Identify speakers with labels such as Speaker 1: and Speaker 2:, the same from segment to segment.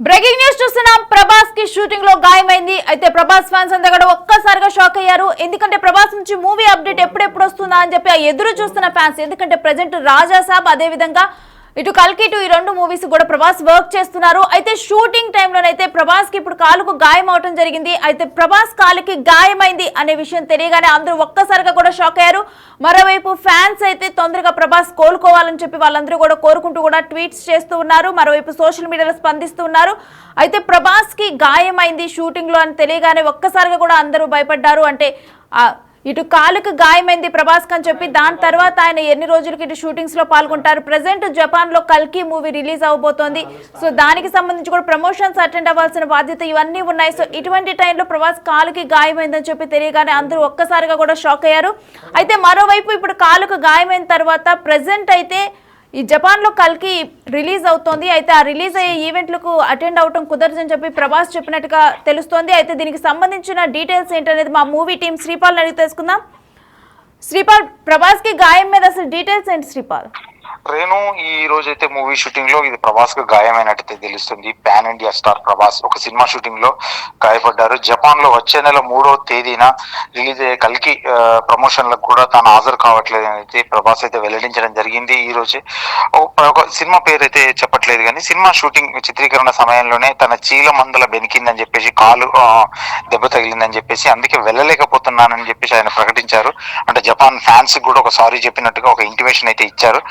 Speaker 1: Breaking news చూస్తున్నాం. ప్రభాస్ కి shooting లో గాయమైంది. అయితే ప్రభాస్ ఫ్యాన్స్ అంతా కూడా ఒక్కసారిగా షాక్ అయ్యారు. ఎందుకంటే ప్రభాస్ నుంచి మూవీ అప్డేట్ ఎప్పుడెప్పుడు వస్తుందా అని చెప్పి ఎదురు చూస్తున్న ఫ్యాన్స్. ఎందుకంటే ప్రెజెంట్ రాజా సాబ్ అదే విధంగా ఇటు కల్కి ఇటు ఈ రెండు మూవీస్ కూడా ప్రభాస్ వర్క్ చేస్తున్నారు. అయితే షూటింగ్ టైంలోనైతే ప్రభాస్ కి ఇప్పుడు కాలుకు గాయం అవటం జరిగింది. అయితే ప్రభాస్ కాలుకి గాయమైంది అనే విషయం తెలియగానే అందరూ ఒక్కసారిగా కూడా షాక్ అయ్యారు. మరోవైపు ఫ్యాన్స్ అయితే తొందరగా ప్రభాస్ కోలుకోవాలని చెప్పి వాళ్ళందరూ కూడా కోరుకుంటూ కూడా ట్వీట్స్ చేస్తూ ఉన్నారు. మరోవైపు సోషల్ మీడియాలో స్పందిస్తూ ఉన్నారు. అయితే ప్రభాస్ కి గాయమైంది షూటింగ్ లో అని తెలియగానే ఒక్కసారిగా కూడా అందరూ భయపడ్డారు. అంటే ఇటు కాలుకు గాయమైంది ప్రభాస్ అని చెప్పి దాని తర్వాత ఆయన ఎన్ని రోజులకి ఇటు షూటింగ్స్ లో పాల్గొంటారు. ప్రెసెంట్ జపాన్ లో కల్కి మూవీ రిలీజ్ అవబోతోంది. సో దానికి సంబంధించి కూడా ప్రమోషన్స్ అటెండ్ అవ్వాల్సిన బాధ్యత ఇవన్నీ ఉన్నాయి. సో ఇటువంటి టైంలో ప్రభాస్ కాలుకి గాయమైందని చెప్పి తెలియగానే అందరూ ఒక్కసారిగా కూడా షాక్ అయ్యారు. అయితే మరోవైపు ఇప్పుడు కాలుకు గాయమైన తర్వాత ప్రెసెంట్ అయితే ఈ జపాన్ లో కల్కి రిలీజ్ అవుతోంది. అయితే ఆ రిలీజ్ అయ్యే ఈవెంట్లకు అటెండ్ అవటం కుదరదని చెప్పి ప్రభాస్ చెప్పినట్టుగా తెలుస్తోంది. అయితే దీనికి సంబంధించిన డీటెయిల్స్ ఏంటనేది మా మూవీ టీం శ్రీపాల్ అడిగి తెలుసుకుందాం. శ్రీపాల్, ప్రభాస్ కి గాయం మీద అసలు డీటెయిల్స్ ఏంటి శ్రీపాల్?
Speaker 2: రేణు, ఈ రోజైతే మూవీ షూటింగ్ లో ఇది ప్రభాస్ కు గాయమైనట్టయితే తెలుస్తుంది. పాన్ ఇండియా స్టార్ ప్రభాస్ ఒక సినిమా షూటింగ్ లో గాయపడ్డారు. జపాన్ లో వచ్చే నెల 3వ తేదీన రిలీజ్ అయ్యే కల్కి ప్రమోషన్లకు కూడా తాను హాజరు కావట్లేదు అని అయితే ప్రభాస్ అయితే వెల్లడించడం జరిగింది. ఈ రోజే ఒక సినిమా పేరు అయితే చెప్పట్లేదు కానీ సినిమా షూటింగ్ చిత్రీకరణ సమయంలోనే తన చీల మందల బెనికిందని చెప్పేసి కాలు దెబ్బ తగిలిందని చెప్పేసి అందుకే వెళ్ళలేకపోతున్నానని చెప్పేసి ఆయన ప్రకటించారు. అంటే జపాన్ ఫ్యాన్స్ కూడా ఒక సారీ చెప్పినట్టుగా ఒక ఇంటిమేషన్ అయితే ఇచ్చారు.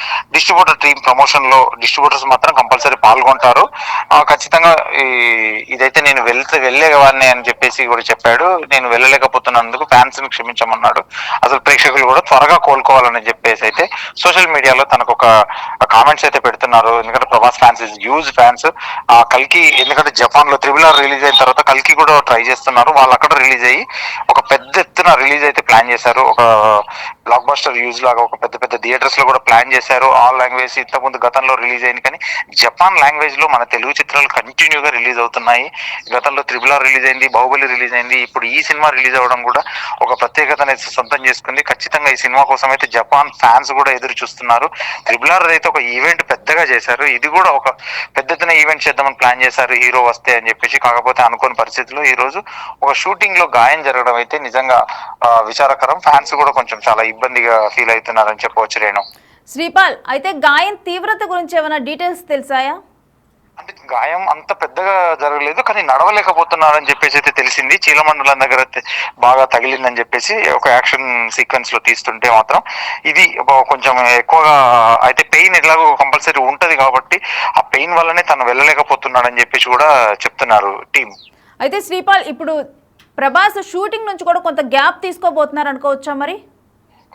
Speaker 2: డిస్ట్రిబ్యూటర్ టీమ్ ప్రమోషన్ లో డిస్ట్రిబ్యూటర్స్ మాత్రం కంపల్సరీ పాల్గొంటారు. ఖచ్చితంగా ఇదైతే నేను వెళ్ళేవాడిని అని చెప్పేసి కూడా చెప్పాడు. నేను వెళ్ళలేకపోతున్నందుకు ఫ్యాన్స్ ని క్షమించమన్నాడు. అసలు ప్రేక్షకులు కూడా త్వరగా కోలుకోవాలని చెప్పేసి అయితే సోషల్ మీడియాలో తనకు ఒక కామెంట్స్ అయితే పెడుతున్నారు. ఎందుకంటే Prabhas fans is huge fans. కల్కి ఎందుకంటే జపాన్ లో RRR రిలీజ్ అయిన తర్వాత కల్కి కూడా ట్రై చేస్తున్నారు. వాళ్ళు అక్కడ రిలీజ్ అయ్యి ఒక పెద్ద ఎత్తున రిలీజ్ అయితే ప్లాన్ చేశారు. ఒక బ్లాక్ బస్టర్ యూజ్ లాగా ఒక పెద్ద పెద్ద థియేటర్స్ లో కూడా ప్లాన్ చేశారు. ఆల్ లాంగ్వేజ్ ఇంతకుముందు గతంలో రిలీజ్ అయింది కానీ జపాన్ లాంగ్వేజ్ లో మన తెలుగు చిత్రాలు కంటిన్యూగా రిలీజ్ అవుతున్నాయి. గతంలో RRR రిలీజ్ అయింది, బాహుబలి రిలీజ్ అయింది, ఇప్పుడు ఈ సినిమా రిలీజ్ అవ్వడం కూడా ఒక ప్రత్యేకతను సొంతం చేసుకుంది. ఖచ్చితంగా ఈ సినిమా కోసం అయితే జపాన్ ఫ్యాన్స్ కూడా ఎదురు చూస్తున్నారు. RRR అయితే ఒక ఈవెంట్ పెద్దగా చేశారు. ఇది కూడా ఒక పెద్ద ఎత్తున ఈవెంట్ చేద్దామని ప్లాన్ చేశారు హీరో వస్తే అని చెప్పేసి. కాకపోతే అనుకోని పరిస్థితుల్లో ఈ రోజు ఒక షూటింగ్ లో గాయం జరగడం అయితే నిజంగా విచారకరం. ఫ్యాన్స్ కూడా కొంచెం చాలా ఇబ్బందిగా ఫీల్ అవుతున్నారని చెప్పవచ్చు. రేణు,
Speaker 1: శ్రీపాల్, అయితే గాయం తీవ్రత గురించి ఏమైనా డీటెయిల్స్ తెలిసాయా?
Speaker 2: అంటే గాయం అంత పెద్దగా జరగలేదు కానీ నడవలేకపోతున్నారని చెప్పేసి అయితే తెలిసింది. చీలమండలం దగ్గర బాగా తగిలిందని చెప్పేసి ఒక యాక్షన్ సీక్వెన్స్ లో తీస్తుంటే మాత్రం ఇది కొంచెం ఎక్కువగా అయితే పెయిన్ ఎలాగో కంపల్సరీ ఉంటది కాబట్టి ఆ పెయిన్ వల్లనే తను వెళ్ళలేకపోతున్నాడని చెప్పేసి కూడా చెప్తున్నారు టీం.
Speaker 1: అయితే శ్రీపాల్, ఇప్పుడు ప్రభాస్ షూటింగ్ నుంచి కూడా కొంత గ్యాప్ తీసుకోబోతున్నారు అనుకోవచ్చా మరి?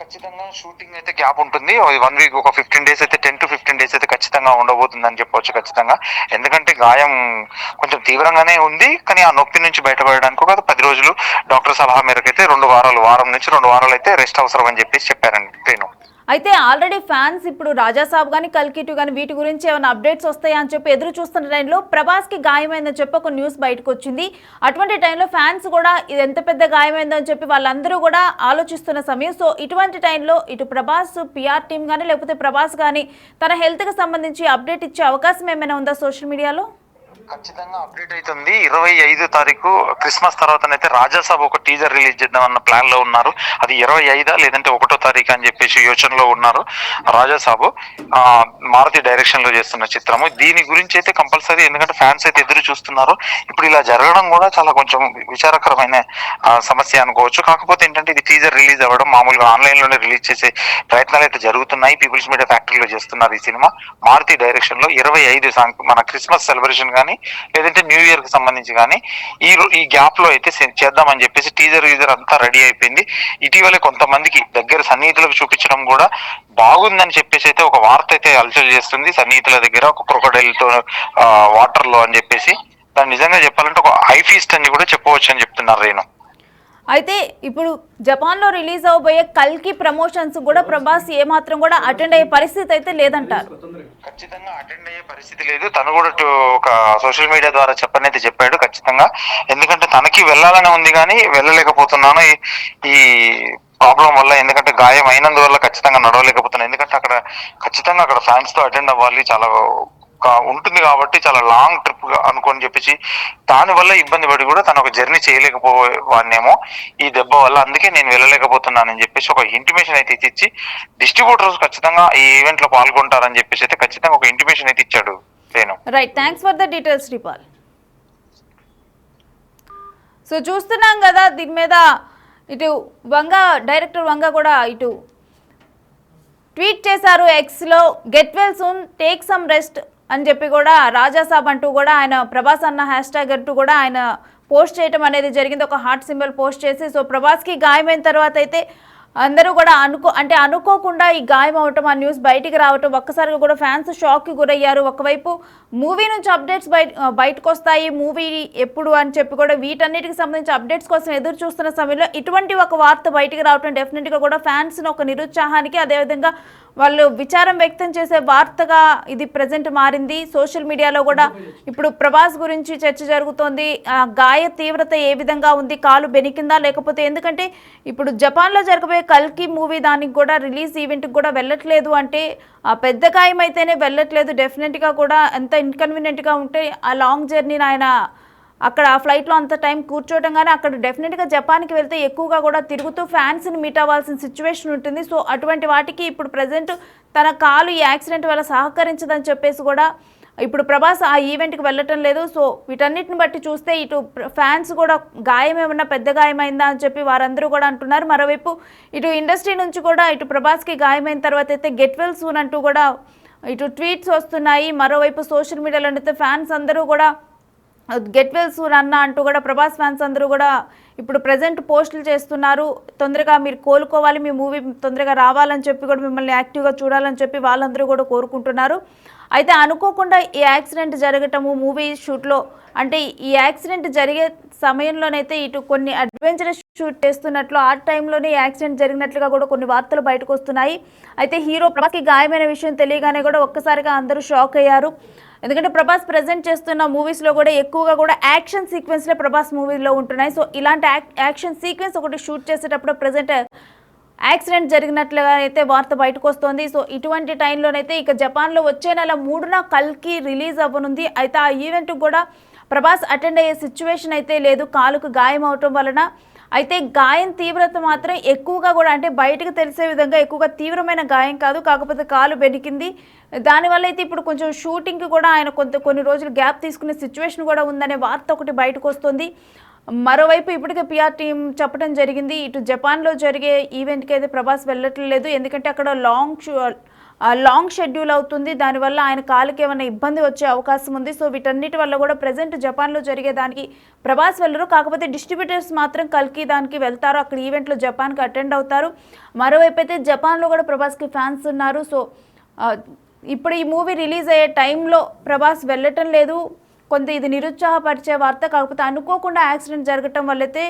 Speaker 2: ఖచ్చితంగా షూటింగ్ అయితే గ్యాప్ ఉంటుంది. 1 వీక్ ఒక 15 డేస్ అయితే 10 to 15 డేస్ అయితే ఖచ్చితంగా ఉండబోతుందని చెప్పవచ్చు ఖచ్చితంగా. ఎందుకంటే గాయం కొంచెం తీవ్రంగానే ఉంది కానీ ఆ నొప్పి నుంచి బయటపడడానికి ఒక 10 రోజులు డాక్టర్ సలహా మేరకు అయితే వారం నుంచి 2 వారాలు అయితే రెస్ట్ అవసరం అని చెప్పేసి చెప్పారండి ట్రైన్.
Speaker 1: అయితే ఆల్రెడీ ఫ్యాన్స్ ఇప్పుడు రాజా సాబ్ కానీ కల్కి 2 కానీ వీటి గురించి ఏమైనా అప్డేట్స్ వస్తాయా అని చెప్పి ఎదురు చూస్తున్న టైంలో ప్రభాస్ కి గాయమైందని చెప్పి ఒక న్యూస్ బయటకు వచ్చింది. అటువంటి టైంలో ఫ్యాన్స్ కూడా ఇది ఎంత పెద్ద గాయమైందని చెప్పి వాళ్ళందరూ కూడా ఆలోచిస్తున్న సమయం. సో ఇటువంటి టైంలో ఇటు ప్రభాస్ PR టీం కానీ లేకపోతే ప్రభాస్ కానీ తన హెల్త్ కి సంబంధించి అప్డేట్ ఇచ్చే అవకాశం ఏమైనా ఉందా సోషల్ మీడియాలో?
Speaker 2: ఖచ్చితంగా అప్డేట్ అవుతుంది. 25 తారీఖు క్రిస్మస్ తర్వాతనైతే రాజాసాబ్ ఒక టీజర్ రిలీజ్ చేద్దామన్న ప్లాన్ లో ఉన్నారు. అది 25 లేదంటే 1వ తారీఖు అని చెప్పేసి యోచనలో ఉన్నారు. రాజాసాబ్ మారుతి డైరెక్షన్ లో చేస్తున్న చిత్రము. దీని గురించి అయితే కంపల్సరీ, ఎందుకంటే ఫ్యాన్స్ అయితే ఎదురు చూస్తున్నారు. ఇప్పుడు ఇలా జరగడం కూడా చాలా కొంచెం విచారకరమైన సమస్య అనుకోవచ్చు. కాకపోతే ఏంటంటే ఇది టీజర్ రిలీజ్ అవ్వడం మామూలుగా ఆన్లైన్ లోనే రిలీజ్ చేసే ప్రయత్నాలు అయితే జరుగుతున్నాయి. పీపుల్స్ మీడియా ఫ్యాక్టరీలో చేస్తున్నారు ఈ సినిమా. మారుతి డైరెక్షన్ లో 25 మన క్రిస్మస్ సెలబ్రేషన్ కానీ లేదంటే న్యూ ఇయర్ కి సంబంధించి కానీ ఈ గ్యాప్ లో అయితే చేద్దామని చెప్పేసి టీజర్ అంతా రెడీ అయిపోయింది. ఇటీవలే కొంతమందికి దగ్గర సన్నిహితులకు చూపించడం కూడా బాగుందని చెప్పేసి అయితే ఒక వార్త అయితే హల్చల్ చేస్తుంది. సన్నిహితుల దగ్గర ఒక క్రొకడైల్ తో వాటర్ లో అని చెప్పేసి దాన్ని నిజంగా చెప్పాలంటే ఒక హై ఫీస్ట్ అని కూడా చెప్పవచ్చు అని చెప్తున్నారు రేణు.
Speaker 1: అయితే ఇప్పుడు జపాన్ లో రిలీజ్ అవబోయే కల్కి ప్రమోషన్స్ కూడా ప్రభాస్ ఏమాత్రం కూడా అటెండ్ అయ్యే పరిస్థితి అయితే లేదంటారు.
Speaker 2: ఖచ్చితంగా అటెండ్ అయ్యే పరిస్థితి లేదు. తను కూడా ఒక సోషల్ మీడియా ద్వారా చెప్పనైతే చెప్పాడు ఖచ్చితంగా. ఎందుకంటే తనకి వెళ్ళాలని ఉంది కానీ వెళ్ళలేకపోతున్నాను ఈ ప్రాబ్లం వల్ల. ఎందుకంటే గాయం అయినందువల్ల ఖచ్చితంగా నడవలేకపోతున్నాను. ఎందుకంటే ఖచ్చితంగా అక్కడ ఫ్యాన్స్ తో అటెండ్ అవ్వాలి. చాలా ఉంటుంది కాబట్టి చాలా లాంగ్ ట్రిప్ అనుకొని చెప్పేసి దానివల్ల ఇబ్బంది పడి కూడా తను ఒక జర్నీ చేయలేకపోవాన్నేమో ఈ దెబ్బ వల్ల, అందుకే నేను వెళ్ళలేకపోతున్నానని చెప్పేసి ఒక ఇంటిమేషన్ అయితే ఇచ్చి డిస్ట్రిబ్యూటర్స్ ఖచ్చితంగా ఈ ఈవెంట్ లో పాల్గొంటారని చెప్పేసి అయితే ఖచ్చితంగా ఒక ఇంటిమేషన్ అయితే ఇచ్చాడు.
Speaker 1: Right, thanks for the details Sripal. So చూస్తున్నాం కదా, దీని మీద ఇటు డైరెక్టర్ వంగ కూడా ఇటు ట్వీట్ చేశారు ఎక్స్లో, get well soon, take some rest అని చెప్పి కూడా రాజాసాబ్ అంటూ కూడా ఆయన ప్రభాస్ అన్న హ్యాష్ ట్యాగ్ అంటూ కూడా ఆయన పోస్ట్ చేయడం అనేది జరిగింది, ఒక హార్ట్ సింబల్ పోస్ట్ చేసి. సో ప్రభాస్కి గాయమైన తర్వాత అయితే అందరూ కూడా అనుకోకుండా ఈ గాయం అవటం, ఆ న్యూస్ బయటికి రావటం, ఒక్కసారిగా కూడా ఫ్యాన్స్ షాక్కి గురయ్యారు. ఒకవైపు మూవీ నుంచి అప్డేట్స్ బయటకు వస్తాయి, మూవీ ఎప్పుడు అని చెప్పి కూడా వీటన్నిటికి సంబంధించి అప్డేట్స్ కోసం ఎదురు చూస్తున్న సమయంలో ఇటువంటి ఒక వార్త బయటికి రావటం డెఫినెట్గా కూడా ఫ్యాన్స్ని ఒక నిరుత్సాహానికి, అదేవిధంగా వాళ్ళు విచారం వ్యక్తం చేసే వార్తగా ఇది ప్రజెంట్ మారింది. సోషల్ మీడియాలో కూడా ఇప్పుడు ప్రభాస్ గురించి చర్చ జరుగుతోంది. గాయ తీవ్రత ఏ విధంగా ఉంది, కాలు బెనికిందా లేకపోతే, ఎందుకంటే ఇప్పుడు జపాన్లో జరగబోయే కల్కి మూవీ దానికి కూడా రిలీజ్ ఈవెంట్కి కూడా వెళ్ళట్లేదు అంటే ఆ పెద్ద గాయం అయితేనే వెళ్ళట్లేదు. డెఫినెట్గా కూడా ఎంత ఇన్కన్వీనియంట్గా ఉంటే ఆ లాంగ్ జర్నీని ఆయన అక్కడ ఆ ఫ్లైట్లో అంత టైం కూర్చోవడం, కానీ అక్కడ డెఫినెట్గా జపాన్కి వెళ్తే ఎక్కువగా కూడా తిరుగుతూ ఫ్యాన్స్ని మీట్ అవ్వాల్సిన సిచ్యువేషన్ ఉంటుంది. సో అటువంటి వాటికి ఇప్పుడు ప్రజెంట్ తన కాలు ఈ యాక్సిడెంట్ వల్ల సహకరించదని చెప్పేసి కూడా ఇప్పుడు ప్రభాస్ ఆ ఈవెంట్కి వెళ్ళటం లేదు. సో వీటన్నిటిని బట్టి చూస్తే ఇటు ఫ్యాన్స్ కూడా గాయం ఏమన్నా పెద్ద గాయమైందా అని చెప్పి వారందరూ కూడా అంటున్నారు. మరోవైపు ఇటు ఇండస్ట్రీ నుంచి కూడా ఇటు ప్రభాస్కి గాయమైన తర్వాత అయితే గెట్ వెల్ సూన్ అంటూ కూడా ఇటు ట్వీట్స్ వస్తున్నాయి. మరోవైపు సోషల్ మీడియాలో అయితే ఫ్యాన్స్ అందరూ కూడా గెట్ వెల్ సూన్ అన్న అంటూ కూడా ప్రభాస్ ఫ్యాన్స్ అందరూ కూడా ఇప్పుడు ప్రజెంట్ పోస్టులు చేస్తున్నారు. తొందరగా మీరు కోలుకోవాలి, మీ మూవీ తొందరగా రావాలని చెప్పి కూడా మిమ్మల్ని యాక్టివ్గా చూడాలని చెప్పి వాళ్ళందరూ కూడా కోరుకుంటున్నారు. అయితే అనుకోకుండా ఈ యాక్సిడెంట్ జరగటము మూవీ షూట్లో, అంటే ఈ యాక్సిడెంట్ జరిగే సమయంలోనైతే ఇటు కొన్ని అడ్వెంచరస్ షూట్ చేస్తున్నట్లు ఆ టైంలోనే యాక్సిడెంట్ జరిగినట్లుగా కూడా కొన్ని వార్తలు బయటకు వస్తున్నాయి. అయితే హీరో ప్రభాస్కి గాయమైన విషయం తెలియగానే కూడా ఒక్కసారిగా అందరూ షాక్ అయ్యారు. ఎందుకంటే ప్రభాస్ ప్రజెంట్ చేస్తున్న మూవీస్లో కూడా ఎక్కువగా కూడా యాక్షన్ సీక్వెన్స్లే ప్రభాస్ మూవీలో ఉంటున్నాయి. సో ఇలాంటి యాక్షన్ సీక్వెన్స్ ఒకటి షూట్ చేసేటప్పుడు ప్రజెంట్ యాక్సిడెంట్ జరిగినట్లుగా అయితే వార్త బయటకు వస్తుంది. సో ఇటువంటి టైంలోనైతే ఇక జపాన్లో వచ్చే నెల 3న కల్కి రిలీజ్ అవ్వనుంది. అయితే ఆ ఈవెంట్ కూడా ప్రభాస్ అటెండ్ అయ్యే సిచ్యువేషన్ అయితే లేదు, కాలుకు గాయం అవటం వలన. అయితే గాయం తీవ్రత మాత్రం ఎక్కువగా కూడా, అంటే బయటకు తెలిసే విధంగా ఎక్కువగా తీవ్రమైన గాయం కాదు, కాకపోతే కాలు బెనికింది. దానివల్ల అయితే ఇప్పుడు కొంచెం షూటింగ్కి కూడా ఆయన కొన్ని రోజులు గ్యాప్ తీసుకునే సిచ్యువేషన్ కూడా ఉందనే వార్త ఒకటి బయటకు వస్తుంది. మరోవైపు ఇప్పటికే పిఆర్ టీం చెప్పడం జరిగింది, ఇటు జపాన్లో జరిగే ఈవెంట్కి అయితే ప్రభాస్ వెళ్ళట్లేదు, ఎందుకంటే అక్కడ లాంగ్ షెడ్యూల్ అవుతుంది, దానివల్ల ఆయన కాలుకి ఏమైనా ఇబ్బంది వచ్చే అవకాశం ఉంది. సో వీటన్నిటి వల్ల కూడా ప్రజెంట్ జపాన్లో జరిగే దానికి ప్రభాస్ వెళ్ళరు, కాకపోతే డిస్ట్రిబ్యూటర్స్ మాత్రం కల్కి దానికి వెళ్తారు, అక్కడ ఈవెంట్లో జపాన్కి అటెండ్ అవుతారు. మరోవైపు అయితే జపాన్లో కూడా ప్రభాస్కి ఫ్యాన్స్ ఉన్నారు. సో ఇప్పుడు ఈ మూవీ రిలీజ్ అయ్యే టైంలో ప్రభాస్ వెళ్ళటం లేదు, కొంత ఇది నిరుత్సాహపరిచే వార్త. కాకపోతే అనుకోకుండా యాక్సిడెంట్ జరగటం వల్లైతే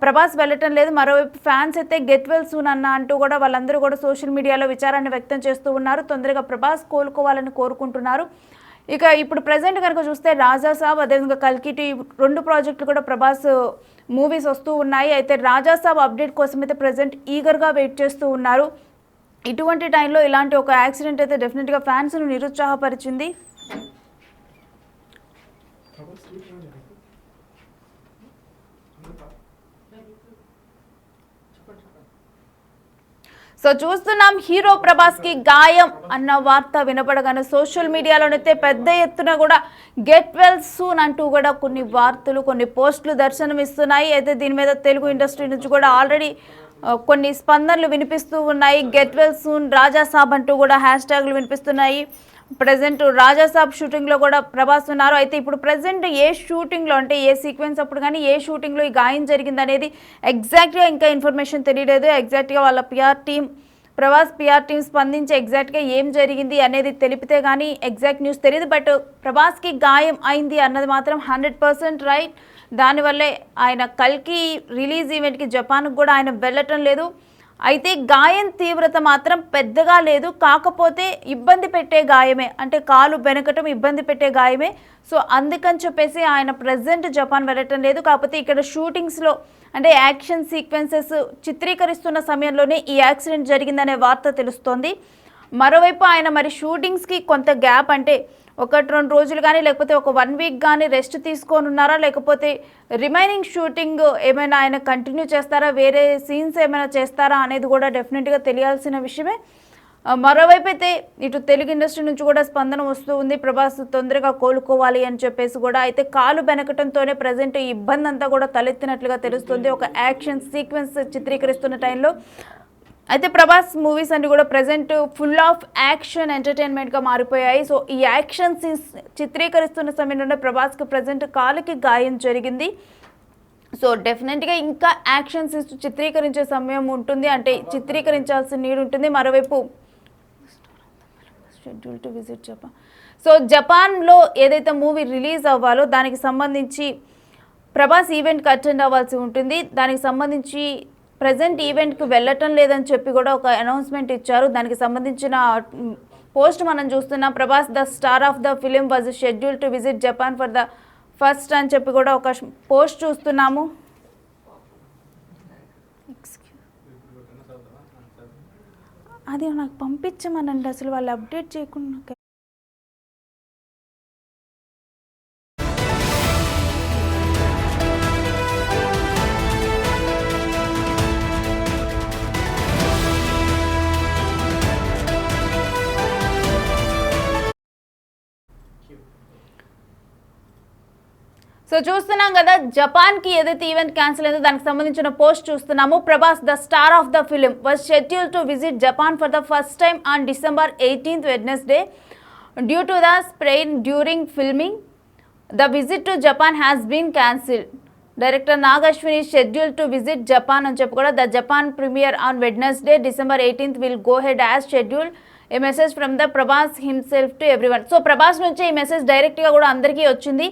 Speaker 1: ప్రభాస్ వెళ్ళటం లేదు. మరోవైపు ఫ్యాన్స్ అయితే గెట్ వెల్ సూన్ అన్న అంటూ కూడా వాళ్ళందరూ కూడా సోషల్ మీడియాలో విచారాన్ని వ్యక్తం చేస్తూ ఉన్నారు, తొందరగా ప్రభాస్ కోలుకోవాలని కోరుకుంటున్నారు. ఇక ఇప్పుడు ప్రజెంట్ కనుక చూస్తే రాజాసాబ్ అదేవిధంగా కల్కిటి 2 ప్రాజెక్టులు కూడా ప్రభాస్ మూవీస్ వస్తూ ఉన్నాయి. అయితే రాజాసాబ్ అప్డేట్ కోసం అయితే ప్రజెంట్ ఈగర్గా వెయిట్ చేస్తూ ఉన్నారు. ఇటువంటి టైంలో ఇలాంటి ఒక యాక్సిడెంట్ అయితే డెఫినెట్గా ఫ్యాన్స్ను నిరుత్సాహపరిచింది. సో చూస్తున్నాం, హీరో ప్రభాస్కి గాయం అన్న వార్త వినపడగానే సోషల్ మీడియాలోనైతే పెద్ద ఎత్తున కూడా గెట్ వెల్ సూన్ అంటూ కూడా కొన్ని వార్తలు, కొన్ని పోస్టులు దర్శనమిస్తున్నాయి. అయితే దీని మీద తెలుగు ఇండస్ట్రీ నుంచి కూడా ఆల్రెడీ కొన్ని స్పందనలు వినిపిస్తూ ఉన్నాయి. గెట్ వెల్ సూన్, రాజాసాబ్ అంటూ కూడా హ్యాష్ ట్యాగ్లు వినిపిస్తున్నాయి. ప్రజెంట్ రాజాసాబ్ షూటింగ్లో కూడా ప్రభాస్ ఉన్నారు. అయితే ఇప్పుడు ప్రజెంట్ ఏ షూటింగ్లో, అంటే ఏ సీక్వెన్స్ అప్పుడు కానీ ఏ షూటింగ్లో ఈ గాయం జరిగింది అనేది ఎగ్జాక్ట్గా ఇంకా ఇన్ఫర్మేషన్ తెలియలేదు. ఎగ్జాక్ట్గా వాళ్ళ ప్రభాస్ పిఆర్ టీం స్పందించి ఎగ్జాక్ట్గా ఏం జరిగింది అనేది తెలిపితే కానీ ఎగ్జాక్ట్ న్యూస్ తెలియదు. బట్ ప్రభాస్కి గాయం అయింది అన్నది మాత్రం 100% రైట్. దానివల్లే ఆయన కల్కి రిలీజ్ ఈవెంట్కి జపాన్కి కూడా ఆయన వెళ్ళటం లేదు. అయితే గాయం తీవ్రత మాత్రం పెద్దగా లేదు, కాకపోతే ఇబ్బంది పెట్టే గాయమే, అంటే కాలు బెనకటం ఇబ్బంది పెట్టే గాయమే. సో అందుకని చెప్పేసి ఆయన ప్రజెంట్ జపాన్ వెళ్ళటం లేదు. కాకపోతే ఇక్కడ షూటింగ్స్లో, అంటే యాక్షన్ సీక్వెన్సెస్ చిత్రీకరిస్తున్న సమయంలోనే ఈ యాక్సిడెంట్ జరిగిందనే వార్త తెలుస్తోంది. మరోవైపు ఆయన మరి షూటింగ్స్కి కొంత గ్యాప్, అంటే 1-2 రోజులు కానీ లేకపోతే ఒక 1 వీక్ కానీ రెస్ట్ తీసుకొని ఉన్నారా, లేకపోతే రిమైనింగ్ షూటింగ్ ఏమైనా ఆయన కంటిన్యూ చేస్తారా, వేరే సీన్స్ ఏమైనా చేస్తారా అనేది కూడా డెఫినెట్గా తెలియాల్సిన విషయమే. మరోవైపు అయితే ఇటు తెలుగు ఇండస్ట్రీ నుంచి కూడా స్పందన వస్తూ ఉంది, ప్రభాస్ తొందరగా కోలుకోవాలి అని చెప్పేసి కూడా. అయితే కాలు బెనకటంతోనే ప్రజెంట్ ఈ ఇబ్బంది అంతా కూడా తలెత్తినట్లుగా తెలుస్తుంది ఒక యాక్షన్ సీక్వెన్స్ చిత్రీకరిస్తున్న టైంలో. అయితే ప్రభాస్ మూవీస్ అన్ని కూడా ప్రజెంట్ ఫుల్ ఆఫ్ యాక్షన్ ఎంటర్టైన్మెంట్గా మారిపోయాయి. సో ఈ యాక్షన్ సీన్స్ చిత్రీకరిస్తున్న సమయంలోనే ప్రభాస్కి ప్రజెంట్ కాలుకి గాయం జరిగింది. సో డెఫినెట్గా ఇంకా యాక్షన్ సీన్స్ చిత్రీకరించే సమయం ఉంటుంది, అంటే చిత్రీకరించాల్సిన నీడ్ ఉంటుంది. మరోవైపు schedule to visit Japan. So జపాన్లో ఏదైతే మూవీ రిలీజ్ అవ్వాలో దానికి సంబంధించి ప్రభాస్ ఈవెంట్కి అటెండ్ అవ్వాల్సి ఉంటుంది. దానికి సంబంధించి ప్రజెంట్ ఈవెంట్కి వెళ్ళటం లేదని చెప్పి కూడా ఒక అనౌన్స్మెంట్ ఇచ్చారు. దానికి సంబంధించిన పోస్ట్ మనం చూస్తున్నాం. Prabhas the star of the film was schedule to visit Japan for the first అని చెప్పి కూడా ఒక పోస్ట్ చూస్తున్నాము. అది నాకు పంపించమనండి, అసలు వాళ్ళు అప్డేట్ చేయకుండా. సో చూస్తున్నాం కదా, జపాన్కి ఏదైతే ఈవెంట్ క్యాన్సిల్ అయిందో దానికి సంబంధించిన పోస్ట్ చూస్తున్నాము. Prabhas the star of the film was schedule to visit Japan for the first time on December 18th Wednesday due to the sprain during filming. The visit to Japan has been cancelled. Director Nag Ashwin schedule to visit Japan అని చెప్పి కూడా the Japan premiere on Wednesday December 18th will go head as schedule. A message from the Prabhas himself to everyone. So Prabhas నుంచి ఈ message డైరెక్ట్గా కూడా అందరికీ వచ్చింది.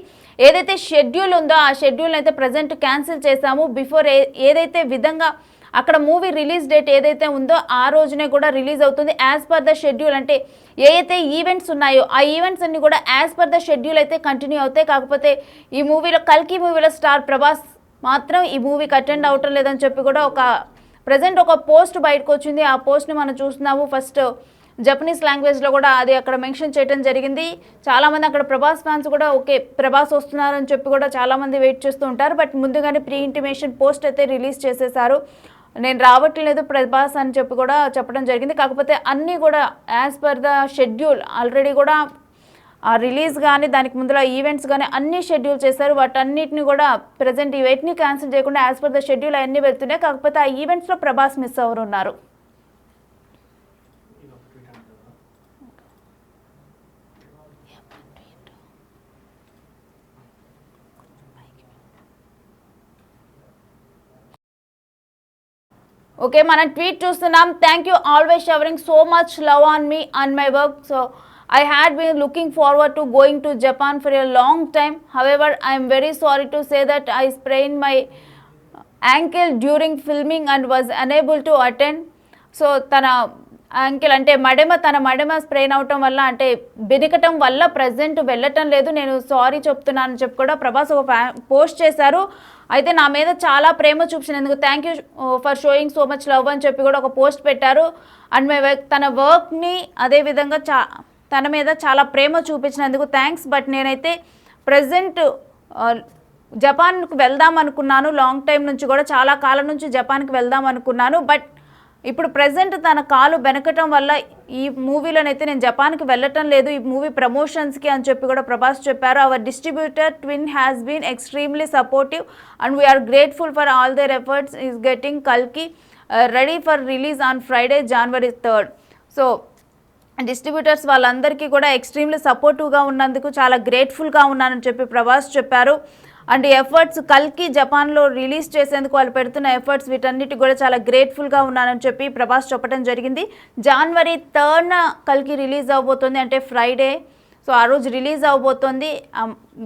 Speaker 1: ఏదైతే షెడ్యూల్ ఉందో ఆ షెడ్యూల్ అయితే ప్రజెంట్ క్యాన్సిల్ చేశాము. బిఫోర్ ఏదైతే విధంగా అక్కడ మూవీ రిలీజ్ డేట్ ఏదైతే ఉందో ఆ రోజునే కూడా రిలీజ్ అవుతుంది యాజ్ పర్ ద షెడ్యూల్. అంటే ఏదైతే ఈవెంట్స్ ఉన్నాయో ఆ ఈవెంట్స్ అన్ని కూడా యాజ్ పర్ ద షెడ్యూల్ అయితే కంటిన్యూ అవుతాయి. కాకపోతే ఈ మూవీలో కల్కి మూవీలో స్టార్ ప్రభాస్ మాత్రం ఈ మూవీకి అటెండ్ అవటం లేదని చెప్పి కూడా ఒక ప్రజెంట్ ఒక పోస్ట్ బయటకు వచ్చింది. ఆ పోస్ట్ని మనం చూస్తున్నాము. ఫస్ట్ జపనీస్ లాంగ్వేజ్లో కూడా అది అక్కడ మెన్షన్ చేయడం జరిగింది. చాలామంది అక్కడ ప్రభాస్ ఫ్యాన్స్ కూడా ఓకే ప్రభాస్ వస్తున్నారని చెప్పి కూడా చాలామంది వెయిట్ చేస్తూ ఉంటారు. బట్ ముందుగానే ప్రీ ఇంటిమేషన్ పోస్ట్ అయితే రిలీజ్ చేసేసారు, నేను రావట్లేదు ప్రభాస్ అని చెప్పి కూడా చెప్పడం జరిగింది. కాకపోతే అన్నీ కూడా as per the schedule already కూడా ఆ రిలీజ్ కానీ దానికి ముందులో ఈవెంట్స్ కానీ అన్నీ షెడ్యూల్ చేశారు. వాటన్నిటిని కూడా ప్రజెంట్ ఈ వెయిట్ని క్యాన్సిల్ చేయకుండా యాజ్ పర్ ద షెడ్యూల్ అవన్నీ వెళ్తున్నాయి. కాకపోతే ఆ ఈవెంట్స్లో ప్రభాస్ మిస్ అవ్వరు ఉన్నారు. ఓకే, మనం ట్వీట్ చూస్తున్నాం. Thank you always showering so much love on me and my work. So I had been looking forward to going to Japan for a long time. However, I am very sorry to say that I sprained my ankle during filming and was unable to attend. So తన ankle అంటే తన మడమ sprain అవటం వల్ల అంటే బెనికటం వల్ల present వెళ్ళటం లేదు, నేను సారీ చెప్తున్నానని చెప్పి కూడా ప్రభాస్ ఒక పోస్ట్ చేశారు. అయితే నా మీద చాలా ప్రేమ చూపించినందుకు thank you for showing so much love అని చెప్పి కూడా ఒక పోస్ట్ పెట్టారు. అండ్ మై వర్క్ తన వర్క్ని అదేవిధంగా తన మీద చాలా ప్రేమ చూపించినందుకు థ్యాంక్స్. బట్ నేనైతే ప్రజెంట్ జపాన్కు వెళ్దాం అనుకున్నాను, లాంగ్ టైం నుంచి కూడా చాలా కాలం నుంచి జపాన్కి వెళ్దాం అనుకున్నాను. బట్ ఇప్పుడు ప్రజెంట్ తన కాలు బెనకటం వల్ల ఈ మూవీలోనైతే నేను జపాన్కి వెళ్ళటం లేదు, ఈ మూవీ ప్రమోషన్స్కి అని చెప్పి కూడా ప్రభాస్ చెప్పారు. Our distributor twin has been extremely supportive and we are grateful for all their efforts is getting కల్కి ready for release on Friday January 3rd. So distributors వాళ్ళందరికీ కూడా ఎక్స్ట్రీమ్లీ సపోర్టివ్గా ఉన్నందుకు చాలా గ్రేట్ఫుల్గా ఉన్నానని చెప్పి ప్రభాస్ చెప్పారు. అండ్ ఎఫర్ట్స్ కల్కి జపాన్లో రిలీజ్ చేసేందుకు వాళ్ళు పెడుతున్న ఎఫర్ట్స్ వీటన్నిటికి కూడా చాలా గ్రేట్ఫుల్గా ఉన్నానని చెప్పి ప్రభాస్ చెప్పడం జరిగింది. January 3rd కల్కి రిలీజ్ అవబోతుంది, అంటే ఫ్రైడే. సో ఆ రోజు రిలీజ్ అవబోతుంది.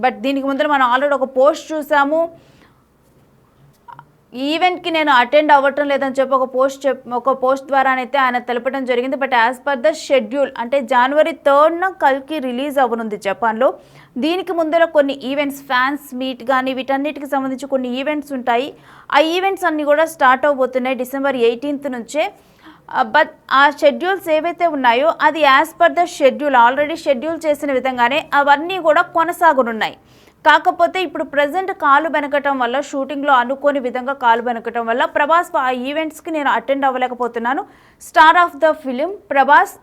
Speaker 1: బట్ దీనికి ముందర మనం ఆల్రెడీ ఒక పోస్ట్ చూసాము, ఈవెంట్కి నేను అటెండ్ అవ్వటం లేదని చెప్పి ఒక పోస్ట్ ద్వారానైతే ఆయన తెలపడం జరిగింది. But as per the schedule అంటే January 3rd కల్కి రిలీజ్ అవ్వనుంది జపాన్లో. దీనికి ముందర కొన్ని ఈవెంట్స్ ఫ్యాన్స్ మీట్ కానీ వీటన్నిటికి సంబంధించి కొన్ని ఈవెంట్స్ ఉంటాయి. ఆ ఈవెంట్స్ అన్నీ కూడా స్టార్ట్ అవబోతున్నాయి December 18th నుంచే. బట్ ఆ షెడ్యూల్స్ ఏవైతే ఉన్నాయో అది as per the schedule already schedule చేసిన విధంగానే అవన్నీ కూడా కొనసాగనున్నాయి. కాకపోతే ఇప్పుడు ప్రజెంట్ కాలు బెనకటం వల్ల షూటింగ్లో అనుకోని విధంగా కాలు బెనకటం వల్ల ప్రభాస్ ఆ ఈవెంట్స్కి నేను అటెండ్ అవ్వలేకపోతున్నాను. Star of the film Prabhas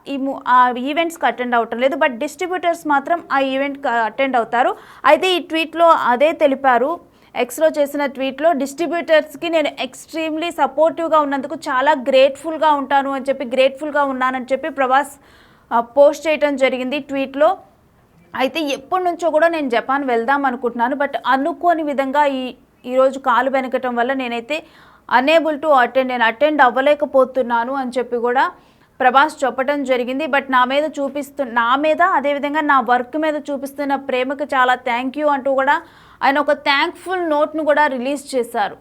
Speaker 1: ఆ ఈవెంట్స్కి అటెండ్ అవ్వటం లేదు. బట్ డిస్ట్రిబ్యూటర్స్ మాత్రం ఆ ఈవెంట్కి అటెండ్ అవుతారు. అయితే ఈ ట్వీట్లో అదే తెలిపారు. ఎక్స్లో చేసిన ట్వీట్లో డిస్ట్రిబ్యూటర్స్కి నేను ఎక్స్ట్రీమ్లీ సపోర్టివ్గా ఉన్నందుకు చాలా గ్రేట్ఫుల్గా ఉంటాను అని చెప్పి గ్రేట్ఫుల్గా ఉన్నానని చెప్పి ప్రభాస్ పోస్ట్ చేయడం జరిగింది ట్వీట్లో. అయితే ఎప్పటి నుంచో కూడా నేను జపాన్ వెళ్దాం అనుకుంటున్నాను. బట్ అనుకోని విధంగా ఈరోజు కాలు వెనకటం వల్ల నేనైతే అనేబుల్ టు అటెండ్ నేను అటెండ్ అవ్వలేకపోతున్నాను అని చెప్పి కూడా ప్రభాస్ చెప్పడం జరిగింది. బట్ నా మీద అదేవిధంగా నా వర్క్ మీద చూపిస్తున్న ప్రేమకు చాలా థ్యాంక్ యూ అంటూ కూడా ఆయన ఒక థ్యాంక్ఫుల్ నోట్ను కూడా రిలీజ్ చేశారు.